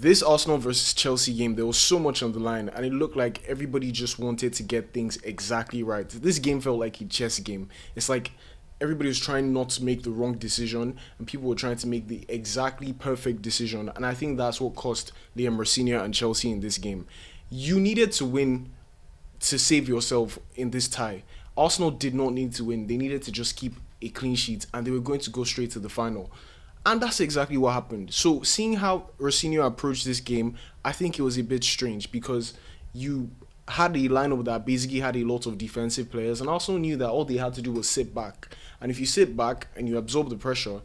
This Arsenal versus Chelsea game, there was so much on the line, and it looked like everybody just wanted to get things exactly right. This game felt like a chess game. It's like everybody was trying not to make the wrong decision, and people were trying to make the exactly perfect decision. And I think that's what cost Liam Rosenior and Chelsea in this game. You needed to win to save yourself in this tie. Arsenal did not need to win. They needed to just keep a clean sheet, and they were going to go straight to the final. And that's exactly what happened. So seeing how Rosenior approached this game, I think it was a bit strange because you had a lineup that basically had a lot of defensive players, and also knew that all they had to do was sit back. And if you sit back and you absorb the pressure,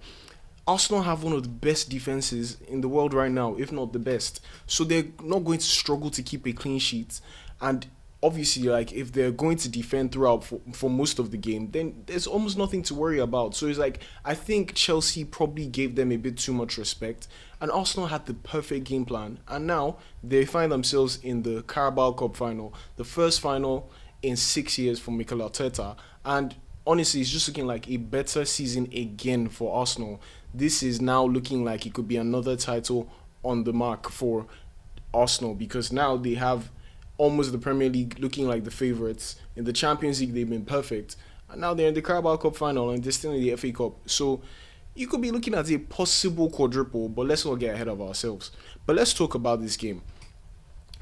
Arsenal have one of the best defenses in the world right now, if not the best. So they're not going to struggle to keep a clean sheet. And obviously, like, if they're going to defend throughout for most of the game, then there's almost nothing to worry about. So it's like, I think Chelsea probably gave them a bit too much respect, and Arsenal had the perfect game plan. And now they find themselves in the Carabao Cup final, the first final in 6 years for Mikel Arteta. And honestly, it's just looking like a better season again for Arsenal. This is now looking like it could be another title on the mark for Arsenal, because now they have almost the Premier League looking like the favourites. In the Champions League, they've been perfect. And now they're in the Carabao Cup final and they're still in the FA Cup. So you could be looking at a possible quadruple, but let's not get ahead of ourselves. But let's talk about this game.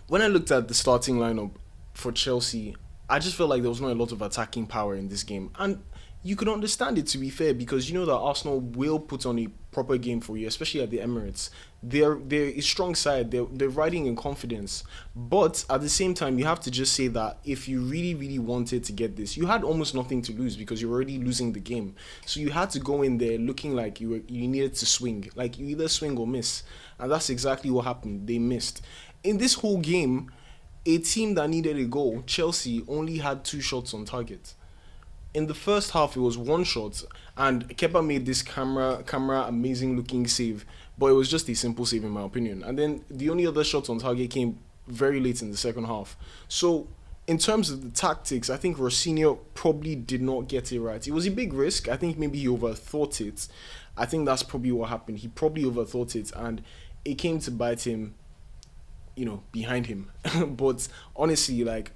When I looked at the starting lineup for Chelsea, I just felt like there was not a lot of attacking power in this game. And you could understand it, to be fair, because you know that Arsenal will put on a proper game for you, especially at the Emirates. They're a strong side. They're riding in confidence. But at the same time, you have to just say that if you really, really wanted to get this, you had almost nothing to lose because you're already losing the game. So you had to go in there looking like you needed to swing. Like, you either swing or miss. And that's exactly what happened. They missed. In this whole game, a team that needed a goal, Chelsea, only had 2 shots on target. In the first half, it was 1 shot, and Kepa made this camera amazing looking save, but it was just a simple save in my opinion. And then the only other shot on target came very late in the second half. So in terms of the tactics, I think Rosenior probably did not get it right. It was a big risk. I think maybe he overthought it. I think that's probably what happened. He probably overthought it, and it came to bite him, behind him. But honestly, like,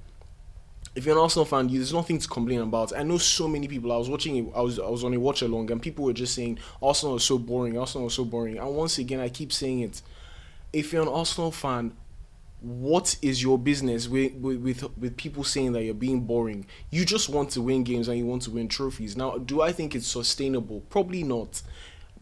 if you're an Arsenal fan, there's nothing to complain about. I know so many people. I was watching it. I was on a watch along, and people were just saying Arsenal is so boring. Arsenal is so boring. And once again, I keep saying it. If you're an Arsenal fan, what is your business with people saying that you're being boring? You just want to win games and you want to win trophies. Now, do I think it's sustainable? Probably not.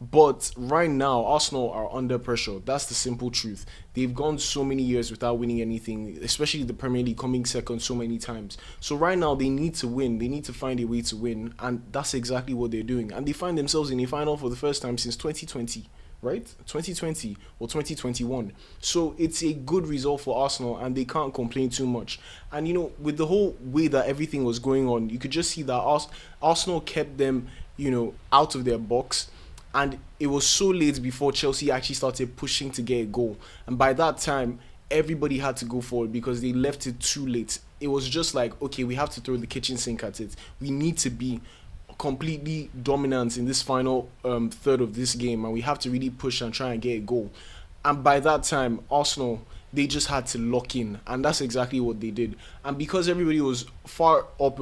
But right now, Arsenal are under pressure. That's the simple truth. They've gone so many years without winning anything, especially the Premier League, coming second so many times. So right now, they need to win. They need to find a way to win, and that's exactly what they're doing. And they find themselves in a final for the first time since 2020, right? 2020 or 2021. So it's a good result for Arsenal, and they can't complain too much. And with the whole way that everything was going on, you could just see that Arsenal kept them, out of their box. And it was so late before Chelsea actually started pushing to get a goal. And by that time, everybody had to go forward because they left it too late. It was just like, okay, we have to throw the kitchen sink at it. We need to be completely dominant in this final third of this game, and we have to really push and try and get a goal. And by that time, Arsenal, they just had to lock in, and that's exactly what they did. And because everybody was far up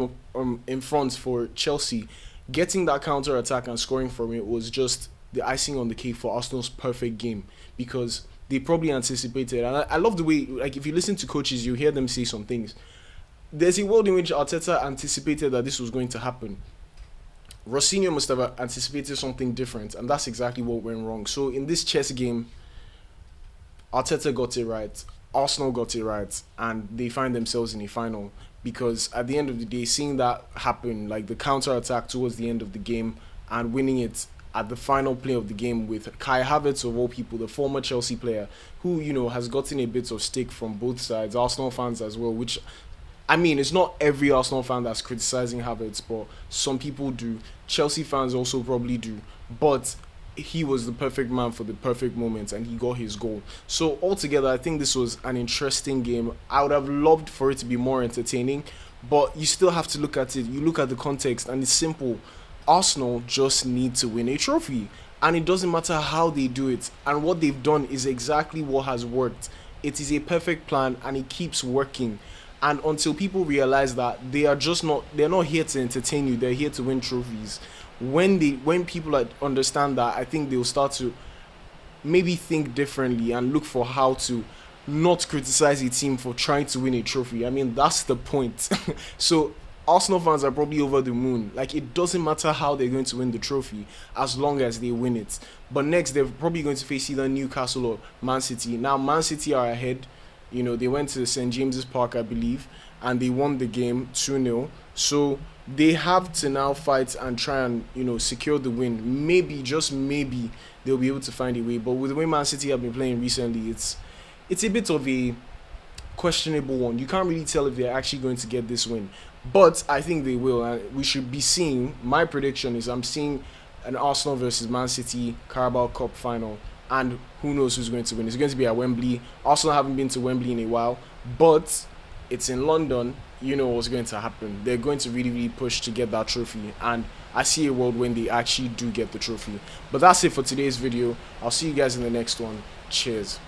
in front for Chelsea, getting that counter attack and scoring from it was just the icing on the cake for Arsenal's perfect game, because they probably anticipated. And I love the way, like, if you listen to coaches, you hear them say some things. There's a world in which Arteta anticipated that this was going to happen. Rosenior must have anticipated something different, and that's exactly what went wrong. So in this chess game, Arteta got it right, Arsenal got it right, and they find themselves in a final. Because at the end of the day, seeing that happen, like the counter-attack towards the end of the game and winning it at the final play of the game with Kai Havertz, of all people, the former Chelsea player, who, has gotten a bit of stick from both sides, Arsenal fans as well, which, I mean, it's not every Arsenal fan that's criticizing Havertz, but some people do. Chelsea fans also probably do. But he was the perfect man for the perfect moment, and he got his goal. So altogether, I think this was an interesting game. I would have loved for it to be more entertaining, but you still have to look at it. You look at the context, and it's simple. Arsenal just need to win a trophy. and it doesn't matter how they do it. And what they've done is exactly what has worked. It is a perfect plan, and it keeps working. And until people realize that they're not here to entertain you, they're here to win trophies. When people understand that, I think they'll start to maybe think differently and look for how to not criticize a team for trying to win a trophy. I mean, that's the point. So Arsenal fans are probably over the moon. Like, it doesn't matter how they're going to win the trophy as long as they win it. But next, they're probably going to face either Newcastle or Man City. Now, Man City are ahead. You know, they went to St. James's Park, I believe, and they won the game 2-0. So they have to now fight and try and, you know, secure the win. Maybe, just maybe, they'll be able to find a way. But with the way Man City have been playing recently, it's a bit of a questionable one. You can't really tell if they're actually going to get this win. But I think they will. And we should be seeing, my prediction is I'm seeing an Arsenal versus Man City Carabao Cup final. And who knows who's going to win. It's going to be at Wembley. Arsenal haven't been to Wembley in a while. But it's in London. You know what's going to happen. They're going to really, really push to get that trophy. And I see a world when they actually do get the trophy. But that's it for today's video. I'll see you guys in the next one. Cheers.